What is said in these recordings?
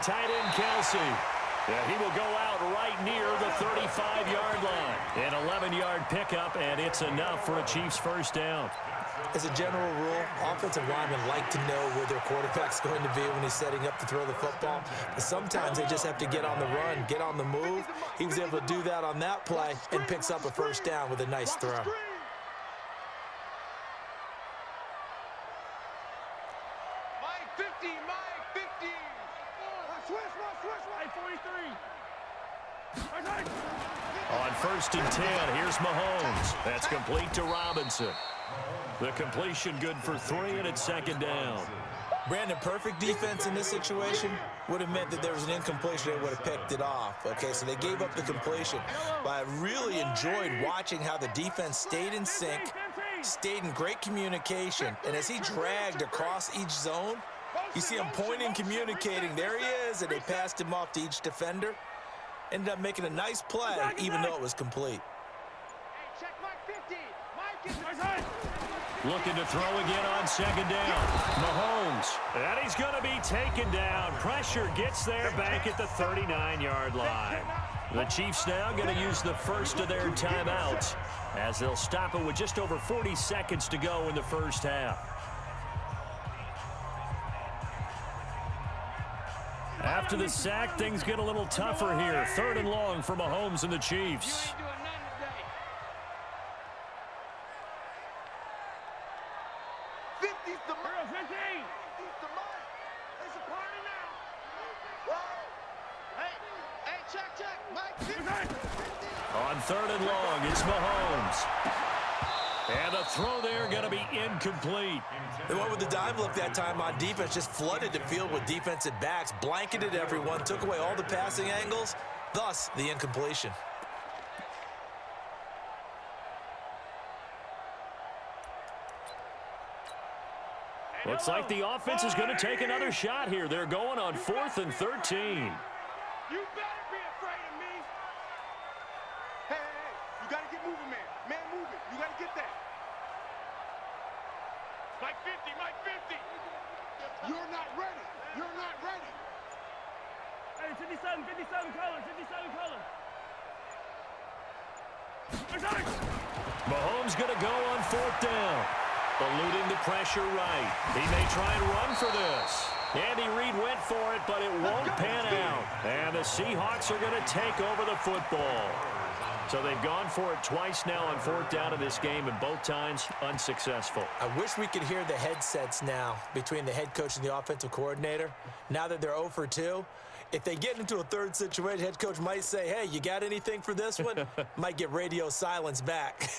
Tight end Kelsey. He will go out right near the 35-yard line. An 11-yard pickup, and it's enough for a Chiefs first down. As a general rule, offensive linemen like to know where their quarterback's going to be when he's setting up to throw the football. But sometimes they just have to get on the run, get on the move. He was able to do that on that play and picks up a first down with a nice throw. On 1st and 10, here's Mahomes. That's complete to Robinson. The completion good for 3, and it's 2nd down. Brandon, perfect defense in this situation would have meant that there was an incompletion. They would have picked it off. Okay, so they gave up the completion. But I really enjoyed watching how the defense stayed in sync, stayed in great communication. And as he dragged across each zone, you see him pointing, communicating. There he is, and they passed him off to each defender. Ended up making a nice play, even though it was complete. Looking to throw again on 2nd down. Mahomes. And he's going to be taken down. Pressure gets there back at the 39-yard line. The Chiefs now going to use the first of their timeouts as they'll stop it with just over 40 seconds to go in the first half. After the sack, things get a little tougher here. 3rd and long for Mahomes and the Chiefs. On 3rd and long, it's Mahomes. And the throw there going to be incomplete. They went with the dime look that time on defense, just flooded the field with defensive backs, blanketed everyone, took away all the passing angles, thus the incompletion. Looks like the offense is going to take another shot here. They're going on 4th and 13. You better be afraid of me. Hey, you got to get moving, man. Man, moving. You got to get that. Mike 50, Mike 50. You're not ready. You're not ready. Hey, 57 color, 57 color. Mahomes going to go on 4th down. Eluding the pressure right. He may try and run for this. Andy Reid went for it, but it won't pan out. And the Seahawks are going to take over the football. So they've gone for it twice now on 4th down in this game, and both times unsuccessful. I wish we could hear the headsets now between the head coach and the offensive coordinator. Now that they're 0 for 2, if they get into a third situation, head coach might say, hey, you got anything for this one? Might get radio silence back.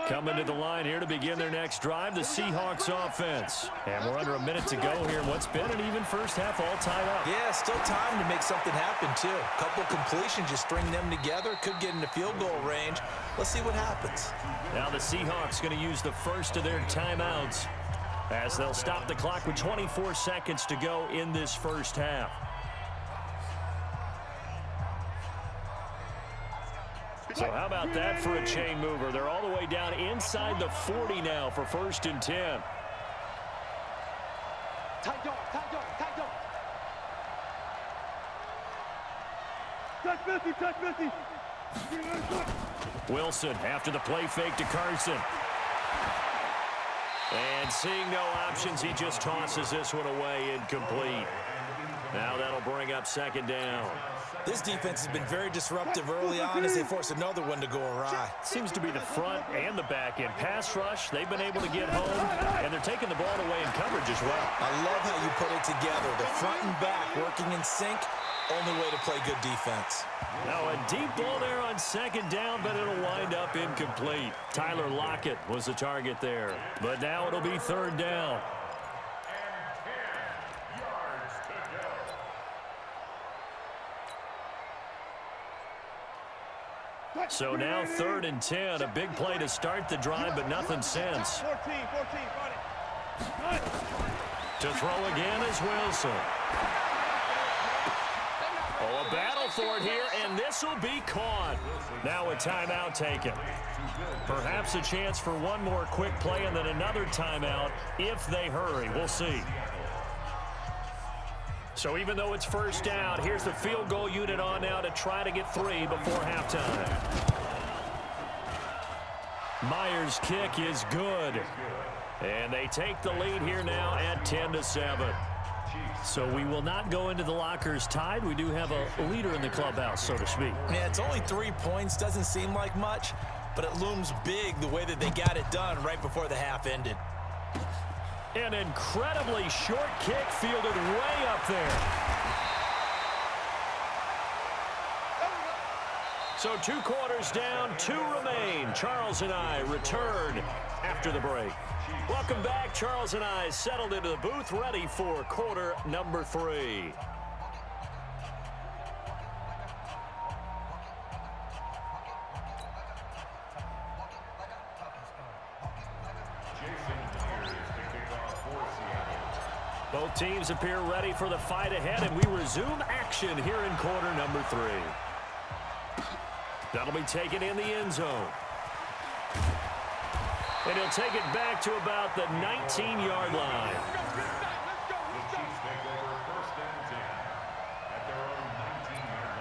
Coming to the line here to begin their next drive, the Seahawks offense. And we're under a minute to go here in what's been an even first half, all tied up. Yeah, still time to make something happen, too. Couple completions, just string them together. Could get into field goal range. Let's see what happens. Now the Seahawks going to use the first of their timeouts as they'll stop the clock with 24 seconds to go in this first half. So how about that for a chain mover? They're all the way down inside the 40 now for 1st and 10. Tight dog, tight dog, tight dog. Touch 50, touch 50. Wilson after the play fake to Carson. And seeing no options, he just tosses this one away incomplete. Now that'll bring up 2nd down. This defense has been very disruptive early on as they force another one to go awry. Seems to be the front and the back end. Pass rush, they've been able to get home, and they're taking the ball away in coverage as well. I love how you put it together. The front and back working in sync, only way to play good defense. Now a deep ball there on 2nd down, but it'll wind up incomplete. Tyler Lockett was the target there, but now it'll be 3rd down. So now 3rd and 10, a big play to start the drive, but nothing since. To throw again is Wilson. Oh, a battle for it here, and this will be caught. Now a timeout taken. Perhaps a chance for one more quick play and then another timeout if they hurry. We'll see. So even though it's first down, here's the field goal unit on now to try to get 3 before halftime. Myers' kick is good. And they take the lead here now at 10-7. So we will not go into the lockers tied. We do have a leader in the clubhouse, so to speak. Yeah, it's only 3 points. Doesn't seem like much, but it looms big the way that they got it done right before the half ended. An incredibly short kick fielded way up there. So 2 quarters down, 2 remain. Charles and I return after the break. Welcome back. Charles and I settled into the booth, ready for quarter number 3. Both teams appear ready for the fight ahead, and we resume action here in quarter number 3. That'll be taken in the end zone. And he'll take it back to about the 19-yard line. Let's go. Take over 1st and 10 at their own 19-yard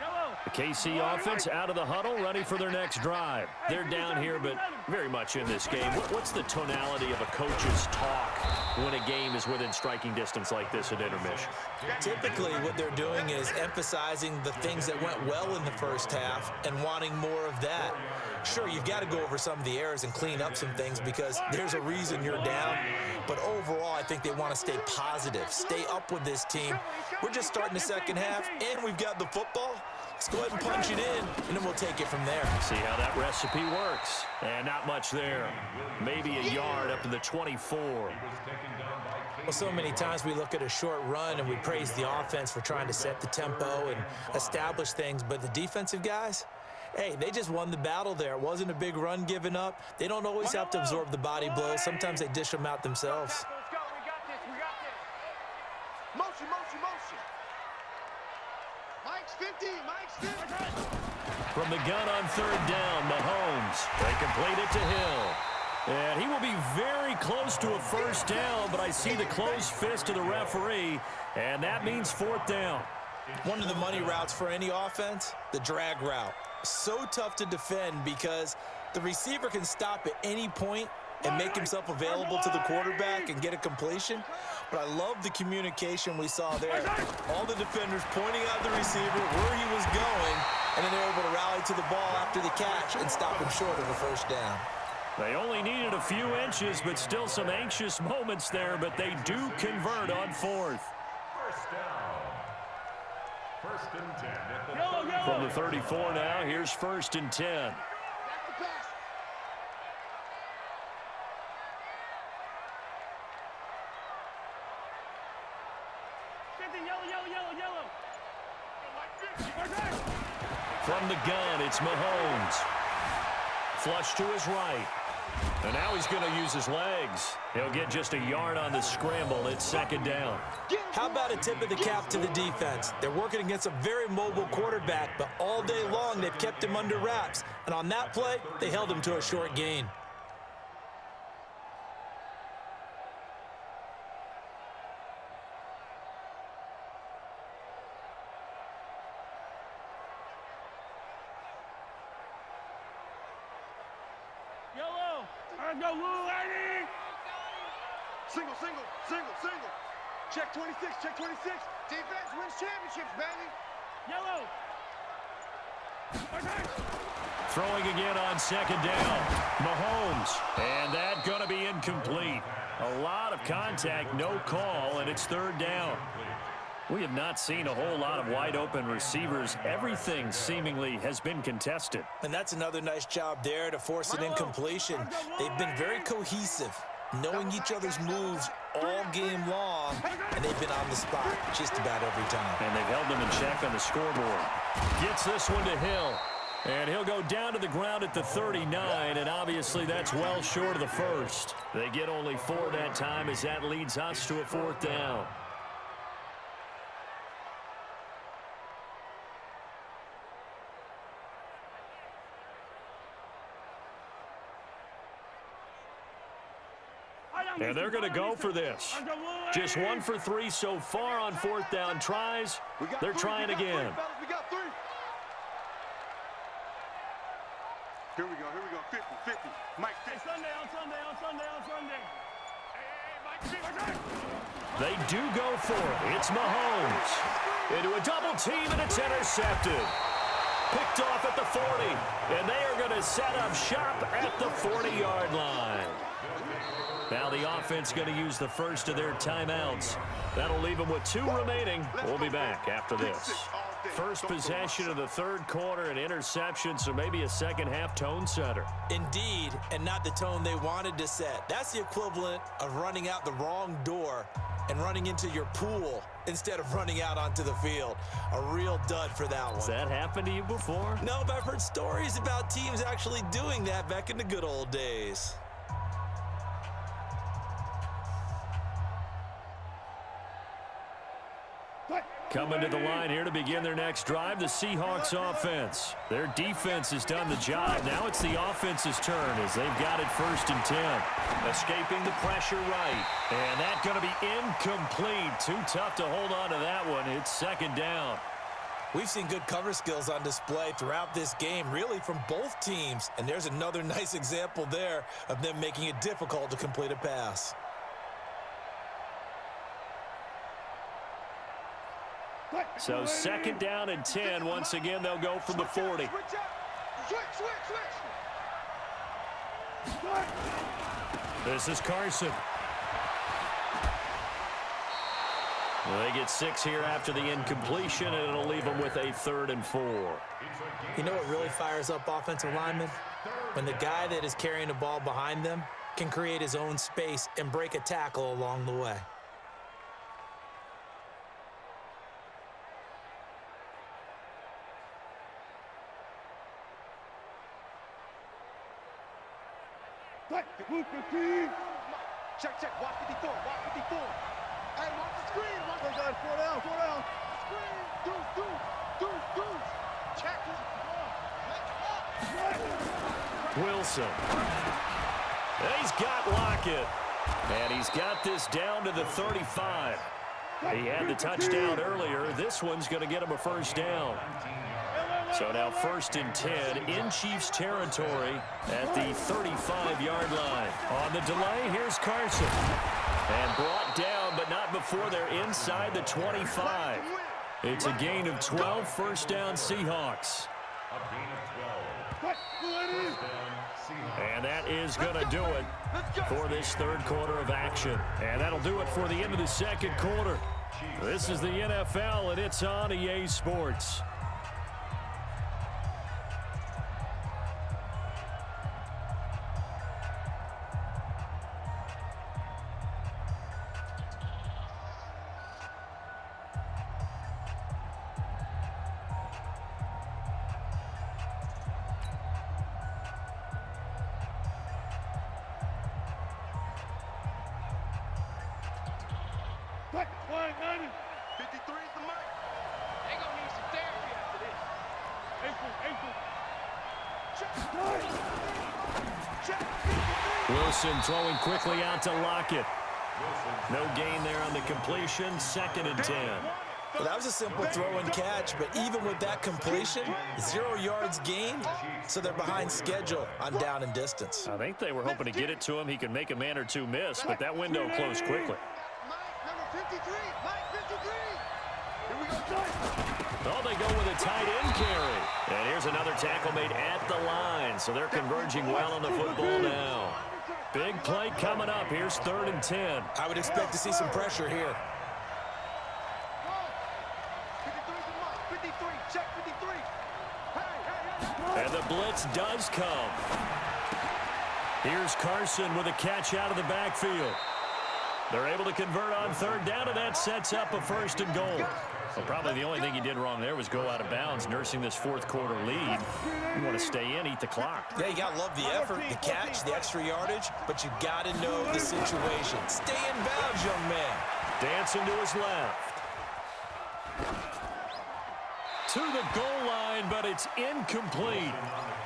line. The KC offense out of the huddle, ready for their next drive. They're down here, but very much in this game. What's the tonality of a coach's talk when a game is within striking distance like this at intermission? Typically, what they're doing is emphasizing the things that went well in the first half and wanting more of that. Sure, you've got to go over some of the errors and clean up some things because there's a reason you're down. But overall, I think they want to stay positive, stay up with this team. We're just starting the second half, and we've got the football. Let's go ahead and punch it in, and then we'll take it from there. See how that recipe works. And not much there. Maybe a yard up to the 24. Well, so many times we look at a short run and we praise the offense for trying to set the tempo and establish things, but the defensive guys, hey, they just won the battle there. It wasn't a big run given up. They don't always have to absorb the body blows. Sometimes they dish them out themselves. Let's go. We got this. Motion. Mike's 50. From the gun on 3rd down, Mahomes. They complete it to Hill. And he will be very close to a first down, but I see the closed fist of the referee, and that means 4th down. One of the money routes for any offense, the drag route. So tough to defend because the receiver can stop at any point and make himself available to the quarterback and get a completion. But I love the communication we saw there. All the defenders pointing out the receiver where he was going, and then they're able to rally to the ball after the catch and stop him short of a first down. They only needed a few inches, but still some anxious moments there, but they do convert on 4th. First down. 1st and 10. From the 34 now, here's 1st and 10. That's the pass. Yellow. From the gun, it's Mahomes. Flush to his right. And now he's going to use his legs. He'll get just a yard on the scramble. It's 2nd down. How about a tip of the cap to the defense? They're working against a very mobile quarterback, but all day long they've kept him under wraps. And on that play, they held him to a short gain. Yellow. Let's go, Lou, lady. Single. Check 26. Defense wins championships, baby. Yellow. Throwing again on 2nd down. Mahomes. And that going to be incomplete. A lot of contact, no call, and it's 3rd down. We have not seen a whole lot of wide-open receivers. Everything seemingly has been contested. And that's another nice job there to force an incompletion. They've been very cohesive, knowing each other's moves all game long, and they've been on the spot just about every time. And they've held them in check on the scoreboard. Gets this one to Hill. And he'll go down to the ground at the 39, and obviously that's well short of the first. They get only 4 that time as that leads us to a 4th down. And they're going to go for this. Just 1 for 3 so far on 4th down tries. They're trying again. We got 3. Here we go, 50, 50. Mike, Sunday. Hey, Mike, they do go for it. It's Mahomes. Into a double team, and it's intercepted. Picked off at the 40. And they are going to set up shop at the 40-yard line. Now the offense going to use the first of their timeouts. That'll leave them with 2 remaining. We'll be back after this. First possession of the 3rd quarter, an interception, so maybe a second-half tone setter. Indeed, and not the tone they wanted to set. That's the equivalent of running out the wrong door and running into your pool instead of running out onto the field. A real dud for that one. Has that happened to you before? No, but I've heard stories about teams actually doing that back in the good old days. Coming to the line here to begin their next drive, the Seahawks offense. Their defense has done the job. Now it's the offense's turn as they've got it 1st and 10. Escaping the pressure right. And that's going to be incomplete. Too tough to hold on to that one. It's 2nd down. We've seen good cover skills on display throughout this game, really from both teams. And there's another nice example there of them making it difficult to complete a pass. So 2nd down and 10. Once again, they'll go from the 40. This is Carson. Well, they get 6 here after the incompletion, and it'll leave them with a 3rd and 4. You know what really fires up offensive linemen? When the guy that is carrying the ball behind them can create his own space and break a tackle along the way. Check, watch 54, watch 54. Hey, watch the screen, watch the screen. 4 down. Screen, deuce. Check. Wilson. And he's got Lockett. And he's got this down to the 35. He had the touchdown earlier. This one's going to get him a 1st down. So now 1st and 10 in Chiefs territory at the 35-yard line. On the delay, here's Carson. And brought down, but not before they're inside the 25. It's a gain of 12, 1st down Seahawks. And that is going to do it for this 3rd quarter of action. And that'll do it for the end of the 2nd quarter. This is the NFL, and it's on EA Sports. Wilson throwing quickly out to Lockett. No gain there on the completion. 2nd and 10. Well, that was a simple throw and catch, but even with that completion, 0 yards gained, so they're behind schedule on down and distance. I think they were hoping to get it to him. He could make a man or two miss, but that window closed quickly. Oh, they go with a tight end carry. And here's another tackle made at the line, so they're converging well on the football now. Big play coming up. Here's 3rd and 10. I would expect to see some pressure here. And the blitz does come. Here's Carson with a catch out of the backfield. They're able to convert on third down, and that sets up a 1st and goal. Well, probably the only thing he did wrong there was go out of bounds, nursing this fourth quarter lead. You want to stay in, eat the clock. Yeah, you got to love the effort, the catch, the extra yardage, but you got to know the situation. Stay in bounds, young man. Dancing to his left. To the goal line, but it's incomplete.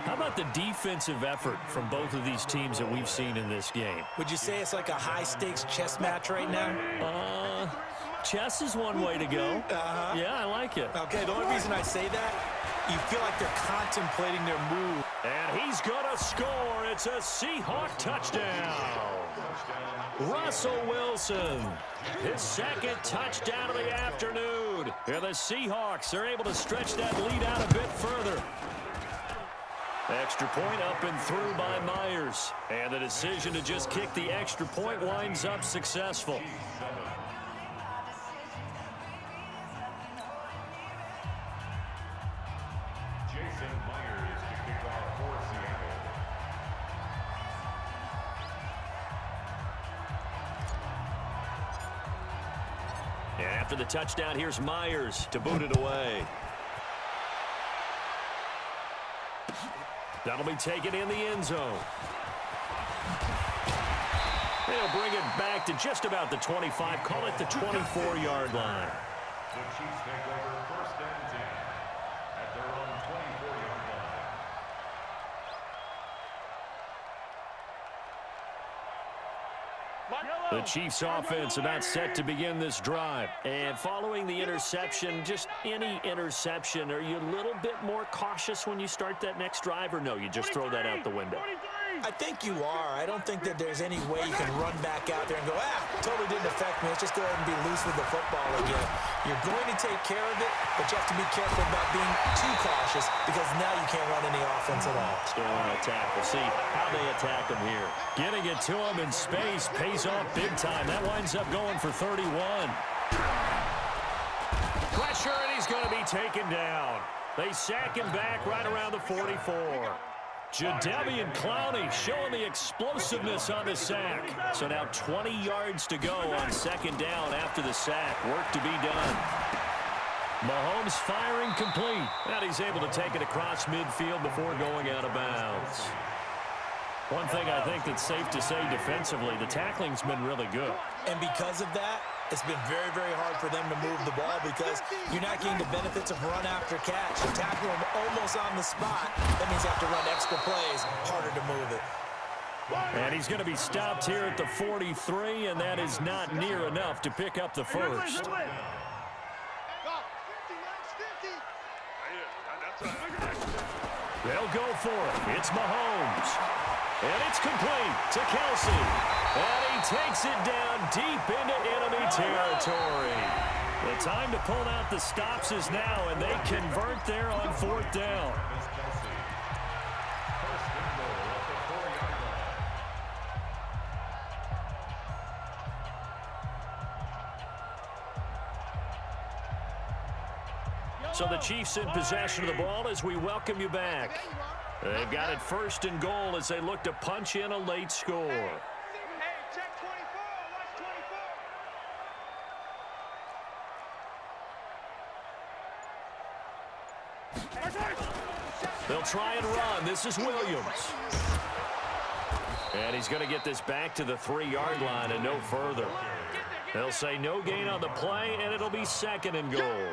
How about the defensive effort from both of these teams that we've seen in this game? Would you say it's like a high-stakes chess match right now? Chess is one way to go. Yeah, I like it. Okay, the only reason I say that, you feel like they're contemplating their move. And he's going to score. It's a Seahawk touchdown. Russell Wilson, his 2nd touchdown of the afternoon. And the Seahawks are able to stretch that lead out a bit further. Extra point up and through by Myers. And the decision to just kick the extra point winds up successful. And after the touchdown, here's Myers to boot it away. That'll be taken in the end zone. They'll bring it back to just about the 25, call it the 24-yard line. The Chiefs take over 1st and 10 at their own 24-yard line. The Chiefs offense about set to begin this drive. And following the interception, just any interception, are you a little bit more cautious when you start that next drive, or no, you just throw that out the window? I think you are. I don't think that there's any way you can run back out there and go, totally didn't affect me. Let's just go ahead and be loose with the football again. You're going to take care of it, but you have to be careful about being too cautious because now you can't run any offense at all. Still on attack. We'll see how they attack him here. Getting it to him in space pays off big time. That winds up going for 31. Pressure, and he's going to be taken down. They sack him back right around the 44. Jadeveon Clowney showing the explosiveness on the sack. So now 20 yards to go on 2nd down after the sack. Work to be done. Mahomes firing complete. And he's able to take it across midfield before going out of bounds. One thing I think that's safe to say defensively, the tackling's been really good. And because of that, it's been very, very hard for them to move the ball because you're not getting the benefits of run after catch. You tackle them almost on the spot. That means you have to run extra plays, harder to move it. And he's going to be stopped here at the 43, and that is not near enough to pick up the first. They'll go for it. It's Mahomes. And it's complete to Kelsey. And he takes it down deep into enemy territory. The time to pull out the stops is now, and they convert there on 4th down. So the Chiefs in possession of the ball as we welcome you back. They've got it 1st and goal as they look to punch in a late score. Check 24. Watch 24. They'll try and run. This is Williams. And he's going to get this back to the 3-yard line and no further. They'll say no gain on the play, and it'll be 2nd and goal.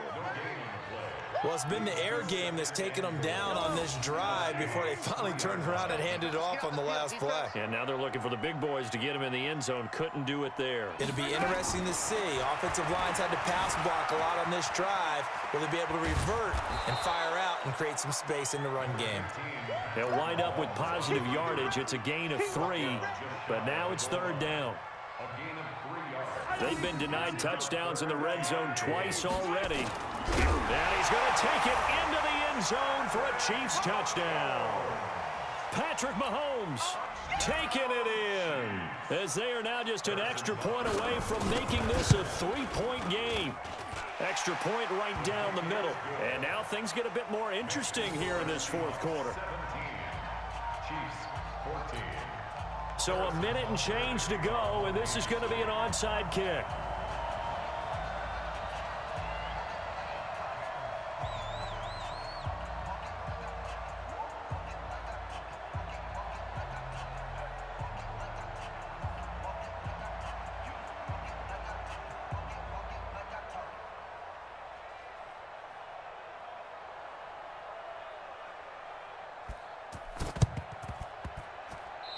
Well, it's been the air game that's taken them down on this drive before they finally turned around and handed it off on the last play. And now they're looking for the big boys to get him in the end zone. Couldn't do it there. It'll be interesting to see. Offensive lines had to pass block a lot on this drive. Will they be able to revert and fire out and create some space in the run game? They'll wind up with positive yardage. It's a gain of 3, but now it's 3rd down. They've been denied touchdowns in the red zone twice already. And he's going to take it into the end zone for a Chiefs touchdown. Patrick Mahomes taking it in as they are now just an extra point away from making this a 3-point game. Extra point right down the middle. And now things get a bit more interesting here in this 4th quarter. Chiefs 14. So a minute and change to go, and this is going to be an onside kick.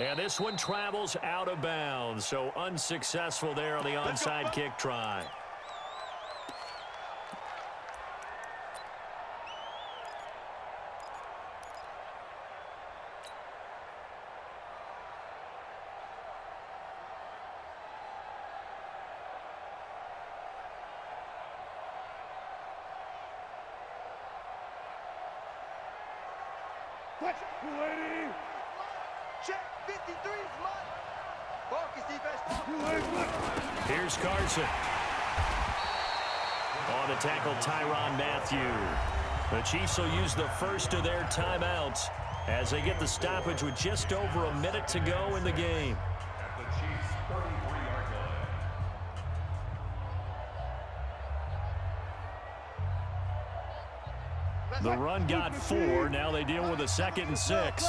And this one travels out of bounds, so unsuccessful there on the onside kick try. Check 53, Mike. Focus, defense. Here's Carson. On the tackle, Tyrann Mathieu. The Chiefs will use the first of their timeouts as they get the stoppage with just over a minute to go in the game. At the Chiefs' 33-yard line. The run got 4. Now they deal with a 2nd and 6.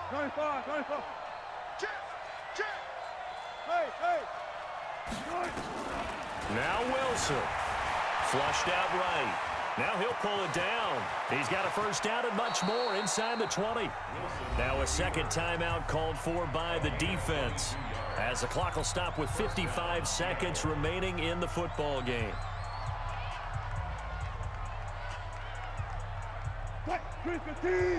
95. Check. Hey. Now Wilson. Flushed out right. Now he'll pull it down. He's got a first down and much more inside the 20. Now a second timeout called for by the defense, as the clock will stop with 55 seconds remaining in the football game. Mark 56.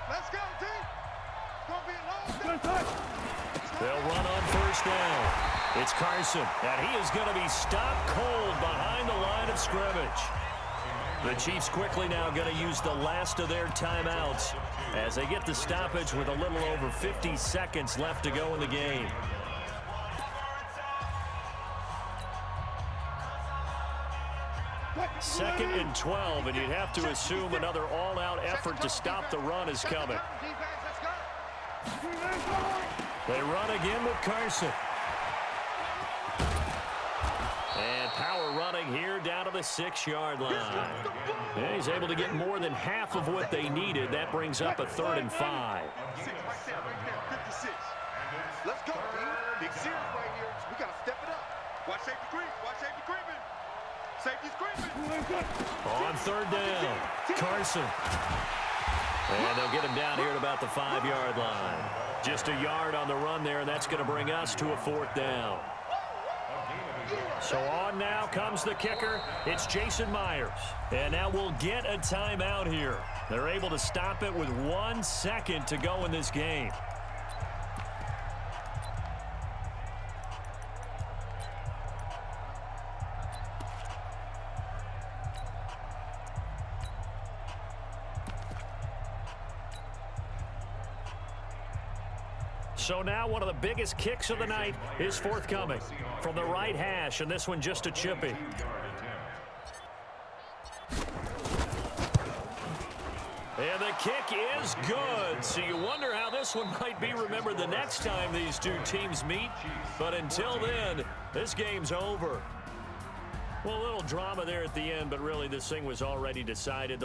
Let's go, team. It's going to be a long day. They'll run on first down. It's Carson, and he is going to be stopped cold behind the line of scrimmage. The Chiefs quickly now going to use the last of their timeouts as they get the stoppage with a little over 50 seconds left to go in the game. Second and 12, and you'd have to assume another all-out effort to stop the run is coming. They run again with Carson. And power running here down to the 6-yard line. And he's able to get more than half of what they needed. That brings up a 3rd and 5. Right there, 56. Let's go, team. Big series right here. We got to step it up. Watch safety creep. Safety's creeping. On 3rd down, Carson. And they'll get him down here at about the 5-yard line. Just a yard on the run there, and that's going to bring us to a 4th down. So on now comes the kicker. It's Jason Myers. And now we'll get a timeout here. They're able to stop it with 1 second to go in this game. So now one of the biggest kicks of the night is forthcoming from the right hash, and this one just a chippy. And the kick is good. So you wonder how this one might be remembered the next time these two teams meet. But until then, this game's over. Well, a little drama there at the end, but really this thing was already decided.